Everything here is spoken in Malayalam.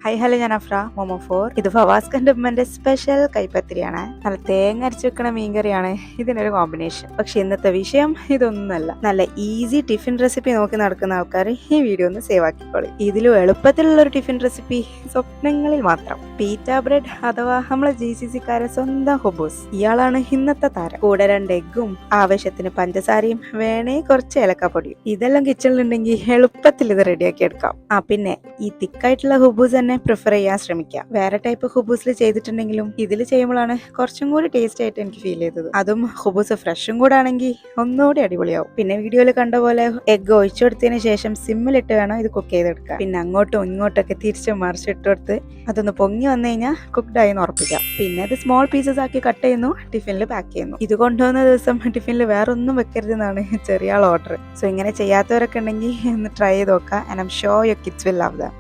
ഹലോ ഞാൻ അഫ്ര മോമോ ഫോർ. ഇത് ഫവാസ്കന്റെ ഉമ്മന്റെ സ്പെഷ്യൽ കൈപ്പത്തിരിയാണ്. നല്ല തേങ്ങ അരച്ച് വെക്കണ മീൻകറിയാണ് ഇതിനൊരു കോമ്പിനേഷൻ. പക്ഷെ ഇന്നത്തെ വിഷയം ഇതൊന്നുമല്ല. നല്ല ഈസി ടിഫിൻ റെസിപ്പി നോക്കി നടക്കുന്ന ആൾക്കാർ ഈ വീഡിയോ ഒന്ന് സേവ് ആക്കിക്കോളി. ഇതിലും എളുപ്പത്തിലുള്ള ഒരു ടിഫിൻ റെസിപ്പി സ്വപ്നങ്ങളിൽ മാത്രം. പീറ്റ ബ്രെഡ് അഥവാ നമ്മളെ GCC-കാരെ സ്വന്തം ഹുബൂസ്. ഇയാളാണ് ഇന്നത്തെ താരം. കൂടെ 2 എഗ്ഗും ആവശ്യത്തിന് പഞ്ചസാരയും വേണേ കുറച്ച് ഏലക്കാപ്പൊടിയും. ഇതെല്ലാം കിച്ചണിലുണ്ടെങ്കിൽ എളുപ്പത്തിൽ ഇത് റെഡിയാക്കി എടുക്കാം. പിന്നെ ഈ തിക്കായിട്ടുള്ള ഹുബൂസ് തന്നെ പ്രിഫർ ചെയ്യാൻ ശ്രമിക്കുക. വേറെ ടൈപ്പ് ഹുബൂസിൽ ചെയ്തിട്ടുണ്ടെങ്കിലും ഇതിൽ ചെയ്യുമ്പോഴാണ് കുറച്ചും കൂടി ടേസ്റ്റ് ആയിട്ട് എനിക്ക് ഫീൽ ചെയ്തത്. അതും ഹുബൂസ് ഫ്രഷും കൂടെ ആണെങ്കിൽ ഒന്നുകൂടി അടിപൊളിയാവും. പിന്നെ വീഡിയോയിൽ കണ്ട പോലെ എഗ്ഗ് ഒഴിച്ചു കൊടുത്തതിന് ശേഷം സിമ്മിലിട്ട് വേണം ഇത് കുക്ക് ചെയ്തെടുക്കുക. പിന്നെ അങ്ങോട്ടും ഇങ്ങോട്ടൊക്കെ തിരിച്ചും മറിച്ചിട്ട് കൊടുത്ത് അതൊന്ന് പൊങ്ങി വന്നു കഴിഞ്ഞാൽ കുക്ക്ഡ് ആയി ഉറപ്പിക്കാം. പിന്നെ അത് സ്മോൾ പീസസ് ആക്കി കട്ട് ചെയ്യുന്നു, ടിഫിനിൽ പാക്ക് ചെയ്യുന്നു. ഇത് കൊണ്ടുവന്ന ദിവസം ടിഫിനിൽ വേറെ ഒന്നും വെക്കരുതെന്നാണ് ചെറിയ ആൾ ഓർഡർ. സോ ഇങ്ങനെ ചെയ്യാത്തവരൊക്കെ ഉണ്ടെങ്കിൽ ഒന്ന് ട്രൈ ചെയ്ത് നോക്കാം. And I am sure your kids will love dum.